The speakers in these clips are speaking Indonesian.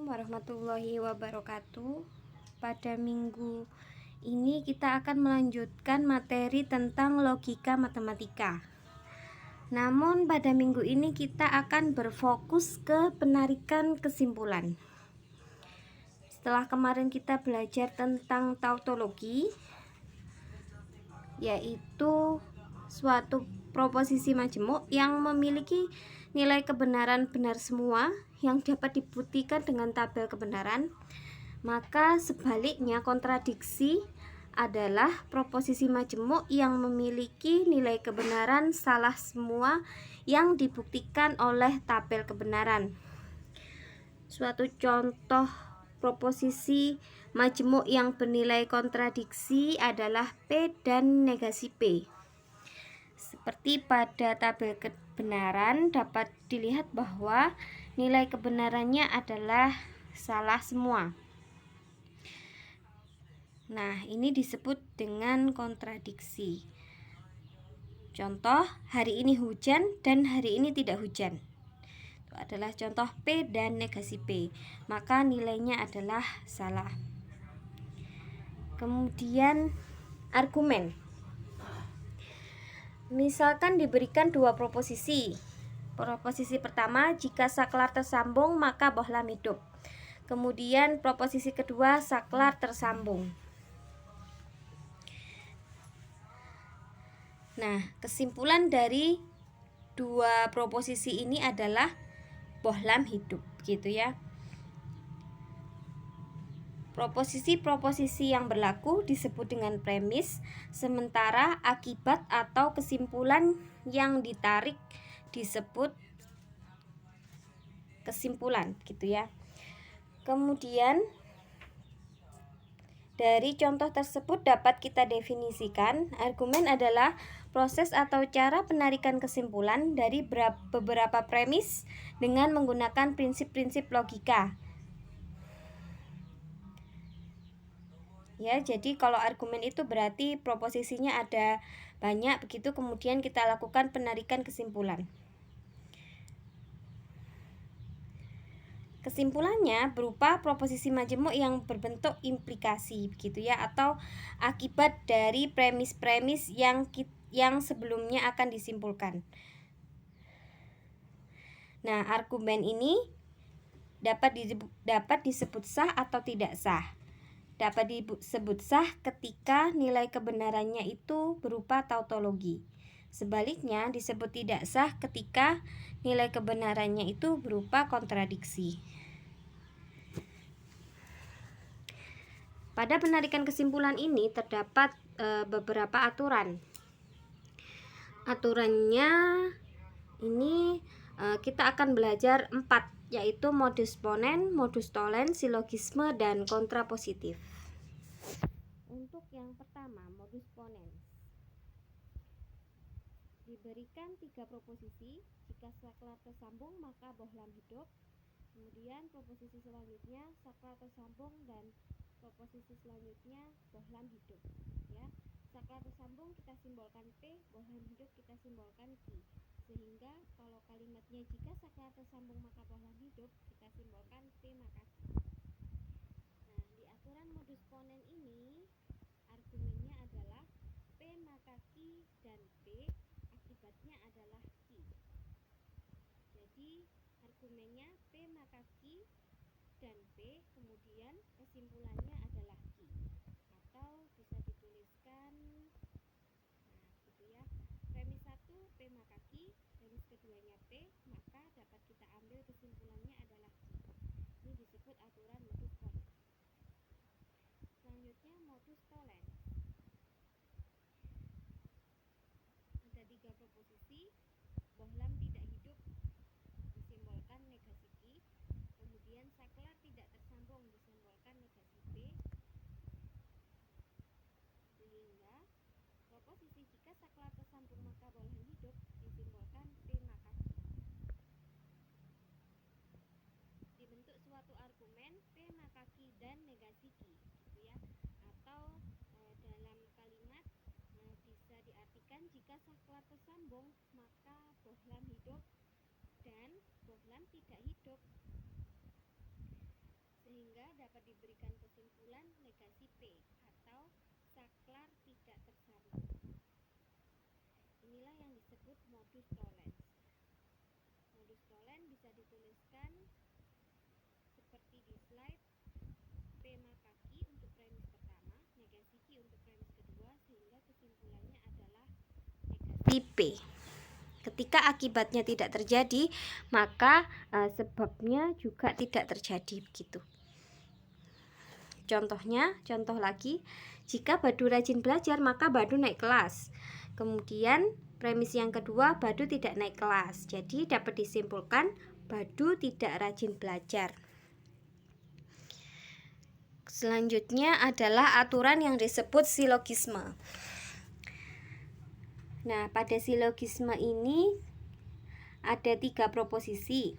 warahmatullahi wabarakatuh. Pada minggu ini kita akan melanjutkan materi tentang logika matematika. Namun pada minggu ini kita akan berfokus ke penarikan kesimpulan. Setelah kemarin kita belajar tentang tautologi, yaitu suatu proposisi majemuk yang memiliki nilai kebenaran benar semua yang dapat dibuktikan dengan tabel kebenaran. Maka sebaliknya, kontradiksi adalah proposisi majemuk yang memiliki nilai kebenaran salah semua yang dibuktikan oleh tabel kebenaran. Suatu contoh proposisi majemuk yang bernilai kontradiksi adalah P dan negasi P. Seperti pada tabel kebenaran dapat dilihat bahwa nilai kebenarannya adalah salah semua. Nah, ini disebut dengan kontradiksi. Contoh, hari ini hujan dan hari ini tidak hujan. Itu adalah contoh P dan negasi P. Maka nilainya adalah salah. Kemudian argumen. Misalkan diberikan dua proposisi. Proposisi pertama, jika saklar tersambung maka bohlam hidup. Kemudian proposisi kedua, saklar tersambung. Nah, kesimpulan dari dua proposisi ini adalah bohlam hidup, gitu ya. Proposisi-proposisi yang berlaku disebut dengan premis, sementara akibat atau kesimpulan yang ditarik disebut kesimpulan, gitu ya. Kemudian dari contoh tersebut dapat kita definisikan, argumen adalah proses atau cara penarikan kesimpulan dari beberapa premis dengan menggunakan prinsip-prinsip logika. Ya, jadi kalau argumen itu berarti proposisinya ada banyak, begitu kemudian kita lakukan penarikan kesimpulan. Kesimpulannya berupa proposisi majemuk yang berbentuk implikasi, begitu ya, atau akibat dari premis-premis yang sebelumnya akan disimpulkan. Nah, argumen ini dapat disebut sah atau tidak sah. Dapat disebut sah ketika nilai kebenarannya itu berupa tautologi. Sebaliknya disebut tidak sah ketika nilai kebenarannya itu berupa kontradiksi. Pada penarikan kesimpulan ini terdapat beberapa aturan. Aturannya ini kita akan belajar 4, yaitu modus ponens, modus tollens, silogisme, dan kontrapositif. Untuk yang pertama, modus ponens. Diberikan 3 proposisi, jika saklar tersambung maka bohlam hidup. Kemudian proposisi selanjutnya saklar tersambung dan proposisi selanjutnya bohlam hidup, ya. Saklar tersambung kita simbolkan P, bohlam hidup kita simbolkan Q. Sehingga kalau kalimatnya jika saklar tersambung maka bohlam hidup, kita simbolkan P maka Q. Nah, di aturan modus ponens ini argumennya adalah P maka Q dan P, akibatnya adalah Q. Jadi argumennya P maka Q dan P, kemudian kesimpulannya adalah Q. Atau bisa dituliskan, nah gitu ya, premis 1 P maka Q, premis keduanya P, maka dapat kita ambil kesimpulannya adalah Q. Ini disebut aturan modus ponens. Selanjutnya modus tollens. Ada 3 proposisi, bohlam tidak hidup disimbolkan negasi Q, kemudian saklar tidak tersambung disimbolkan negasi P, sehingga proposisi jika saklar tersambung maka bohlam hidup disimbolkan P maka Q. Dibentuk suatu argumen P maka Q dan negasi Q, gitu ya. Atau dalam kalimat bisa diartikan jika saklar tersambung maka bohlam hidup dan bohlam tidak hidup. dapat diberikan kesimpulan negasi P atau saklar tidak tersambung. Inilah yang disebut modus tollens. Modus tollens bisa dituliskan seperti di slide, P maka Q untuk premis pertama, negasi Q untuk premis kedua, sehingga kesimpulannya adalah negasi P. Ketika akibatnya tidak terjadi, maka sebabnya juga tidak terjadi, begitu. Contoh lagi, jika Badu rajin belajar, maka Badu naik kelas. Kemudian premis yang kedua, Badu tidak naik kelas. Jadi dapat disimpulkan Badu tidak rajin belajar. Selanjutnya adalah aturan yang disebut silogisme. Nah, pada silogisme ini ada 3 proposisi.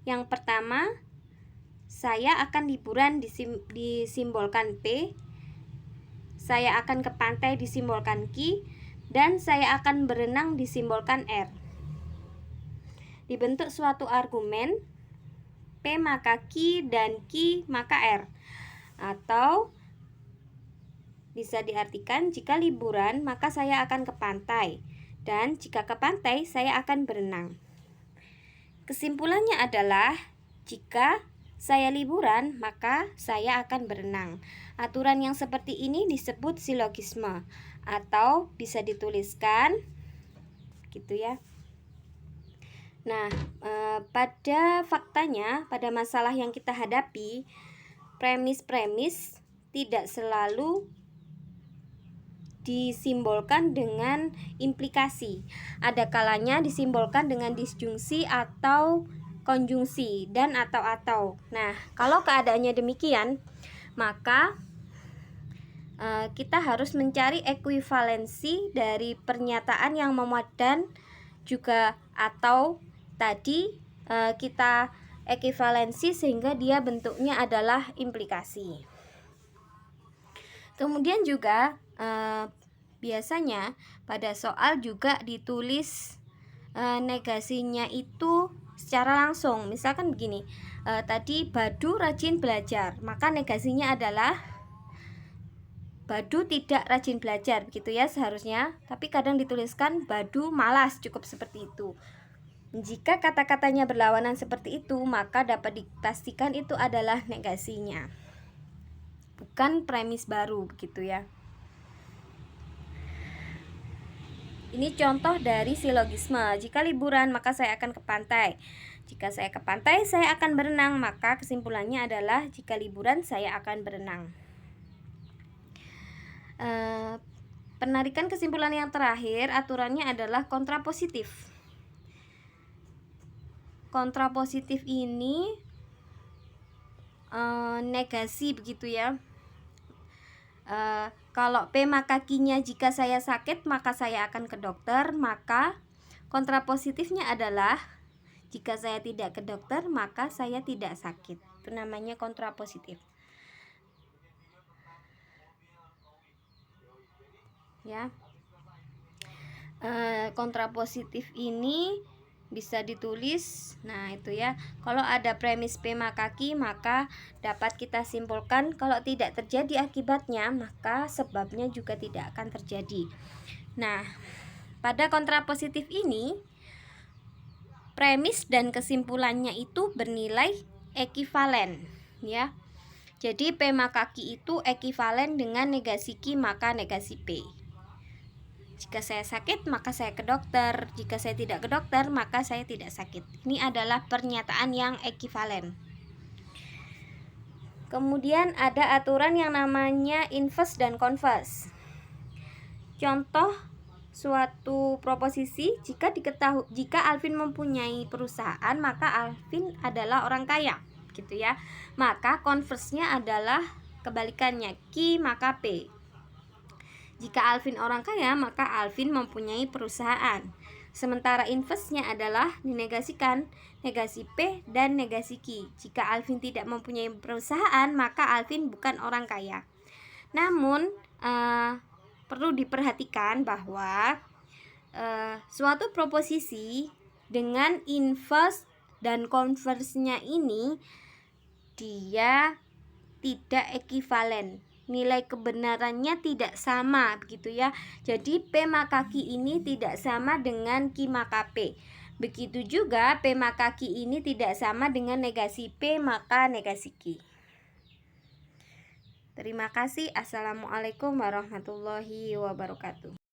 Yang pertama, saya akan liburan disimbolkan P, saya akan ke pantai disimbolkan Q, dan saya akan berenang disimbolkan R. Dibentuk suatu argumen P maka Q dan Q maka R. Atau bisa diartikan, jika liburan maka saya akan ke pantai, dan jika ke pantai saya akan berenang. Kesimpulannya adalah, jika saya liburan maka saya akan berenang. Aturan yang seperti ini disebut silogisme, atau bisa dituliskan gitu ya. Nah, pada faktanya, pada masalah yang kita hadapi, premis-premis tidak selalu disimbolkan dengan implikasi. Ada kalanya disimbolkan dengan disjungsi atau konjungsi dan atau. Nah, kalau keadaannya demikian, maka kita harus mencari ekuivalensi dari pernyataan yang memuat dan juga atau tadi kita ekuivalensi sehingga dia bentuknya adalah implikasi. Kemudian juga biasanya pada soal juga ditulis negasinya itu secara langsung. Misalkan begini, tadi Badu rajin belajar, maka negasinya adalah Badu tidak rajin belajar, begitu ya seharusnya. Tapi kadang dituliskan Badu malas, cukup seperti itu. Jika kata-katanya berlawanan seperti itu, maka dapat dipastikan itu adalah negasinya, bukan premis baru, begitu ya. Ini contoh dari silogisme. Jika liburan maka saya akan ke pantai. Jika saya ke pantai saya akan berenang, maka kesimpulannya adalah jika liburan saya akan berenang. Penarikan kesimpulan yang terakhir, aturannya adalah kontrapositif. Kontrapositif ini negasi, begitu ya. Kalau P maka Q-nya jika saya sakit maka saya akan ke dokter, maka kontrapositifnya adalah jika saya tidak ke dokter maka saya tidak sakit. Itu namanya kontrapositif. Ya. Kontrapositif ini bisa ditulis, nah itu ya, kalau ada premis P maka Q, maka dapat kita simpulkan kalau tidak terjadi akibatnya maka sebabnya juga tidak akan terjadi. Nah, pada kontrapositif ini premis dan kesimpulannya itu bernilai ekivalen ya. Jadi P maka Q itu ekivalen dengan negasi Q maka negasi P. Jika saya sakit maka saya ke dokter, jika saya tidak ke dokter maka saya tidak sakit. Ini adalah pernyataan yang ekivalen. Kemudian ada aturan yang namanya inverse dan converse. Contoh suatu proposisi, jika Alvin mempunyai perusahaan maka Alvin adalah orang kaya, gitu ya. Maka converse-nya adalah kebalikannya, Q maka P. Jika Alvin orang kaya, maka Alvin mempunyai perusahaan. Sementara inverse-nya adalah dinegasikan negasi P dan negasi Q. Jika Alvin tidak mempunyai perusahaan, maka Alvin bukan orang kaya. Namun, perlu diperhatikan bahwa suatu proposisi dengan inverse dan converse-nya ini dia tidak ekivalen. Nilai kebenarannya tidak sama begitu ya. Jadi P maka Q ini tidak sama dengan Q maka P. Begitu juga P maka Q ini tidak sama dengan negasi P maka negasi Q. Terima kasih. Assalamualaikum warahmatullahi wabarakatuh.